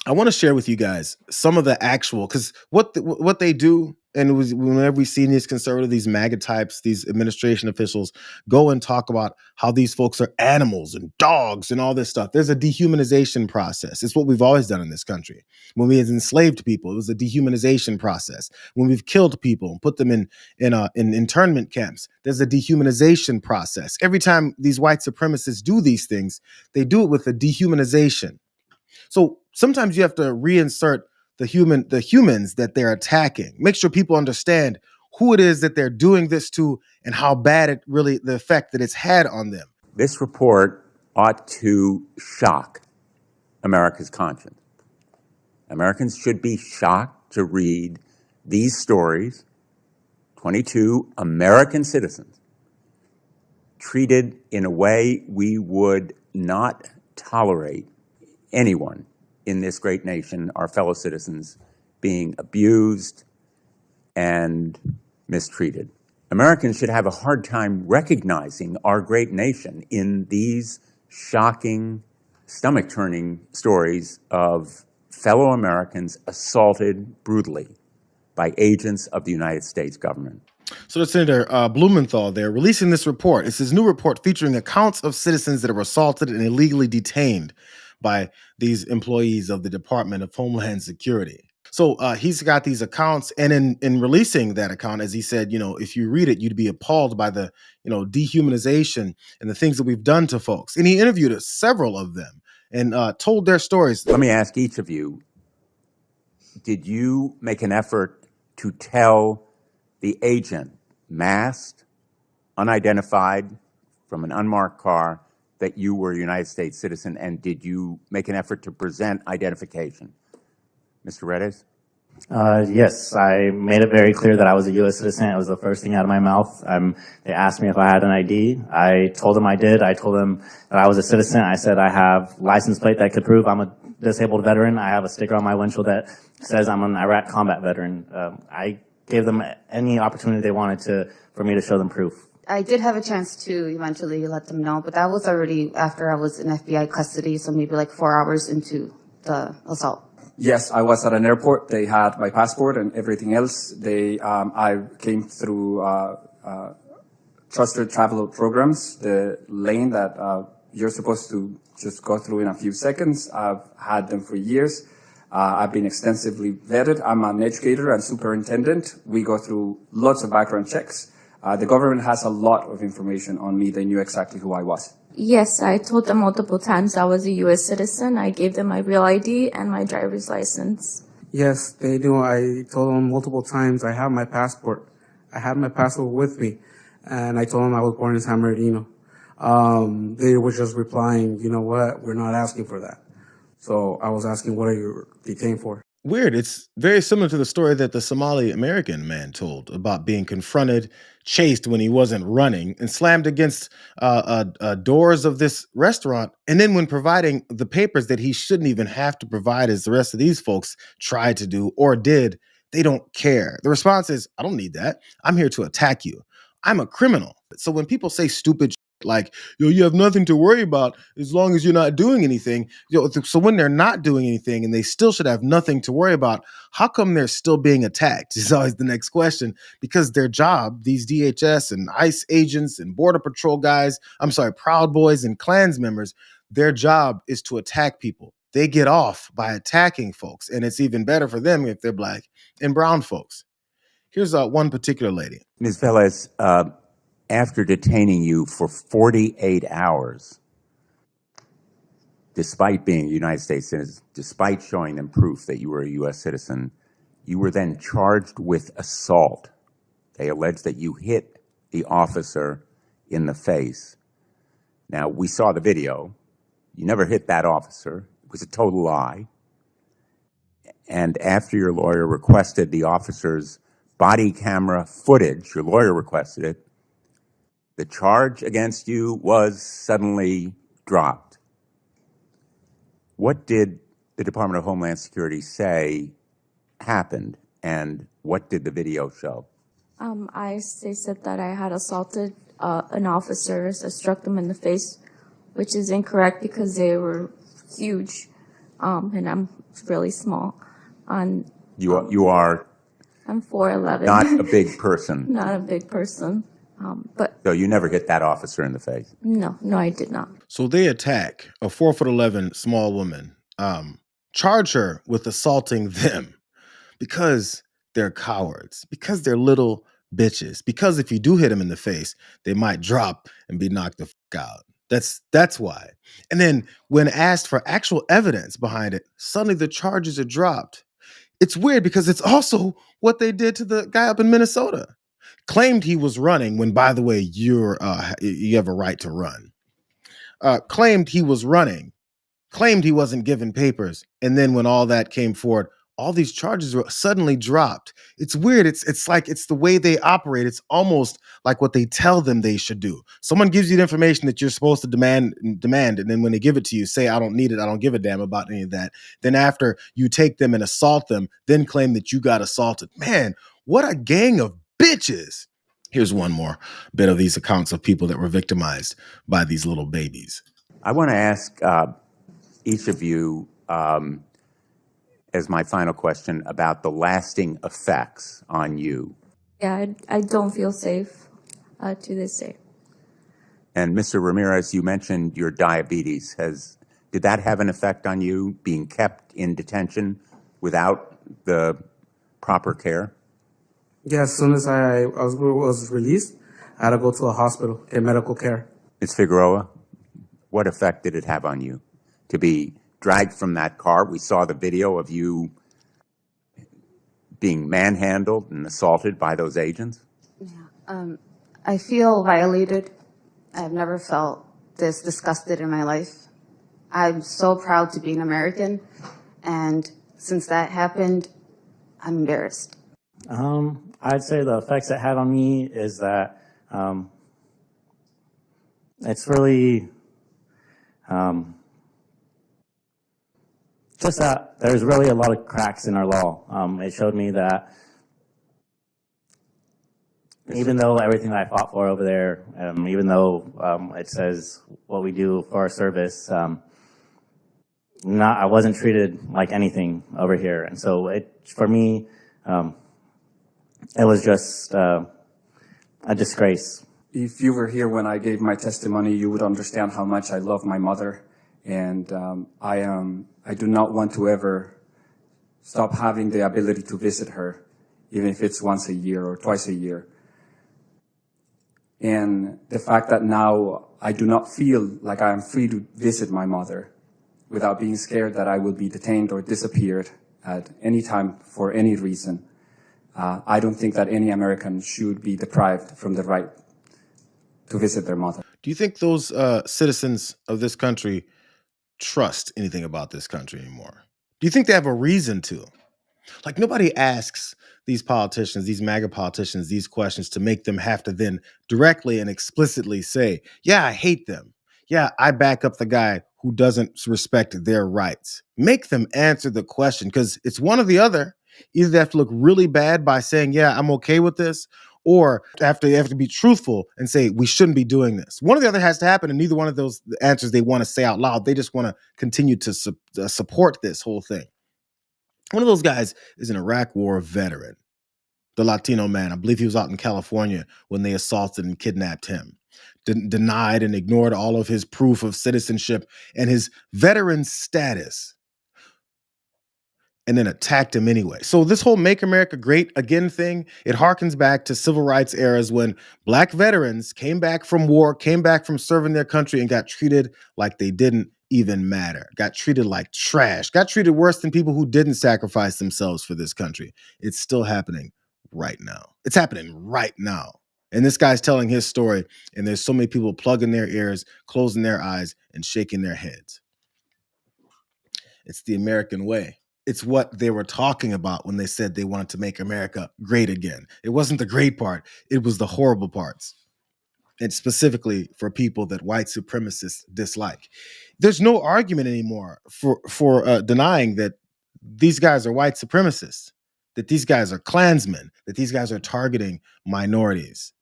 I want to share with you guys some of the actual because what they do, and it was whenever we see these conservative, these MAGA types, these administration officials go and talk about how these folks are animals and dogs and all this stuff. There's a dehumanization process. It's what we've always done in this country. When we enslaved people, it was a dehumanization process. When we've killed people and put them in internment camps, there's a dehumanization process. Every time these white supremacists do these things, they do it with a dehumanization. So sometimes you have to reinsert the humans that they're attacking. Make sure people understand who it is that they're doing this to and how bad it really the effect that it's had on them. This report ought to shock America's conscience. Americans should be shocked to read these stories. 22 American citizens treated in a way we would not tolerate anyone in this great nation, our fellow citizens, being abused and mistreated. Americans should have a hard time recognizing our great nation in these shocking, stomach-turning stories of fellow Americans assaulted brutally by agents of the United States government. So that's Senator Blumenthal there releasing this report. It's his new report featuring accounts of citizens that were assaulted and illegally detained by these employees of the Department of Homeland Security. So he's got these accounts, and in releasing that account, as he said, if you read it, you'd be appalled by the, dehumanization and the things that we've done to folks. And he interviewed several of them and told their stories. Let me ask each of you, did you make an effort to tell the agent, masked, unidentified, from an unmarked car, that you were a United States citizen, and did you make an effort to present identification? Mr. Reddes? Yes, I made it very clear that I was a U.S. citizen. It was the first thing out of my mouth. They asked me if I had an ID. I told them I did. I told them that I was a citizen. I said I have license plate that could prove I'm a disabled veteran. I have a sticker on my windshield that says I'm an Iraq combat veteran. I gave them any opportunity they wanted for me to show them proof. I did have a chance to eventually let them know, but that was already after I was in FBI custody, so maybe like 4 hours into the assault. Yes, I was at an airport. They had my passport and everything else. I came through trusted travel programs, the lane that you're supposed to just go through in a few seconds. I've had them for years. I've been extensively vetted. I'm an educator and superintendent. We go through lots of background checks. The government has a lot of information on me. They knew exactly who I was. Yes, I told them multiple times I was a U.S. citizen. I gave them my real ID and my driver's license. Yes, they do. I told them multiple times I have my passport. I had my passport with me, and I told them I was born in San Bernardino. They were just replying, you know what, we're not asking for that. So I was asking, what are you detained for? Weird. It's very similar to the story that the Somali American man told about being confronted, chased when he wasn't running, and slammed against doors of this restaurant. And then when providing the papers that he shouldn't even have to provide, as the rest of these folks tried to do or did, they don't care. The response is, I don't need that. I'm here to attack you. I'm a criminal. So when people say stupid like, you have nothing to worry about as long as you're not doing anything. So when they're not doing anything and they still should have nothing to worry about, how come they're still being attacked is always the next question. Because their job, these DHS and ICE agents and Border Patrol guys, Proud Boys and Klans members, their job is to attack people. They get off by attacking folks. And it's even better for them if they're black and brown folks. Here's one particular lady. Ms. Velez, after detaining you for 48 hours, despite being a United States citizen, despite showing them proof that you were a U.S. citizen, you were then charged with assault. They alleged that you hit the officer in the face. Now, we saw the video. You never hit that officer. It was a total lie. And after your lawyer requested the officer's body camera footage, your lawyer requested it, the charge against you was suddenly dropped. What did the Department of Homeland Security say happened, and what did the video show? They said that I had assaulted an officer, so struck them in the face, which is incorrect because they were huge. and I'm really small. On You are I'm 4'11". not a big person, Not a big person. But so you never hit that officer in the face. no, I did not. So they attack a 4'11" small woman, charge her with assaulting them because they're cowards, because they're little bitches, because if you do hit them in the face, they might drop and be knocked the fuck out. That's why. And then when asked for actual evidence behind it, suddenly the charges are dropped. It's weird because it's also what they did to the guy up in Minnesota. Claimed he was running when, by the way, you have a right to run. Claimed he was running, claimed he wasn't given papers, and then when all that came forward, all these charges were suddenly dropped. It's weird. It's like it's the way they operate. It's almost like what they tell them they should do. Someone gives you the information that you're supposed to demand, and then when they give it to you, say, I don't need it, I don't give a damn about any of that. Then after you take them and assault them, then claim that you got assaulted. Man, what a gang of bitches. Here's one more bit of these accounts of people that were victimized by these little babies. I want to ask each of you, as my final question, about the lasting effects on you. Yeah, I don't feel safe to this day. And Mr. Ramirez, you mentioned your diabetes. Did that have an effect on you, being kept in detention without the proper care? Yeah, as soon as I was released, I had to go to a hospital, get medical care. Ms. Figueroa, what effect did it have on you to be dragged from that car? We saw the video of you being manhandled and assaulted by those agents. I feel violated. I've never felt this disgusted in my life. I'm so proud to be an American, and since that happened, I'm embarrassed. I'd say the effects it had on me is that it's really just that there's really a lot of cracks in our law. It showed me that even though everything that I fought for over there, even though it says what we do for our service, I wasn't treated like anything over here. And so for me, it was just a disgrace. If you were here when I gave my testimony, you would understand how much I love my mother. And I do not want to ever stop having the ability to visit her, even if it's once a year or twice a year. And the fact that now I do not feel like I am free to visit my mother without being scared that I will be detained or disappeared at any time for any reason. I don't think that any American should be deprived from the right to visit their mother. Do you think those citizens of this country trust anything about this country anymore? Do you think they have a reason to? Like, nobody asks these politicians, these MAGA politicians, these questions to make them have to then directly and explicitly say, yeah, I hate them. Yeah, I back up the guy who doesn't respect their rights. Make them answer the question, because it's one or the other. Either they have to look really bad by saying, yeah, I'm okay with this, or they have to be truthful and say, we shouldn't be doing this. One or the other has to happen, and neither one of those answers they want to say out loud. They just want to continue to support this whole thing. One of those guys is an Iraq War veteran, the Latino man. I believe he was out in California when they assaulted and kidnapped him. Denied and ignored all of his proof of citizenship and his veteran status, and then attacked him anyway. So this whole Make America Great Again thing, it harkens back to civil rights eras when Black veterans came back from war, came back from serving their country, and got treated like they didn't even matter, got treated like trash, got treated worse than people who didn't sacrifice themselves for this country. It's still happening right now. It's happening right now. And this guy's telling his story, and there's so many people plugging their ears, closing their eyes, and shaking their heads. It's the American way. It's what they were talking about when they said they wanted to make America great again. It wasn't the great part. It was the horrible parts. And specifically for people that white supremacists dislike. There's no argument anymore for denying that these guys are white supremacists, that these guys are Klansmen, that these guys are targeting minorities.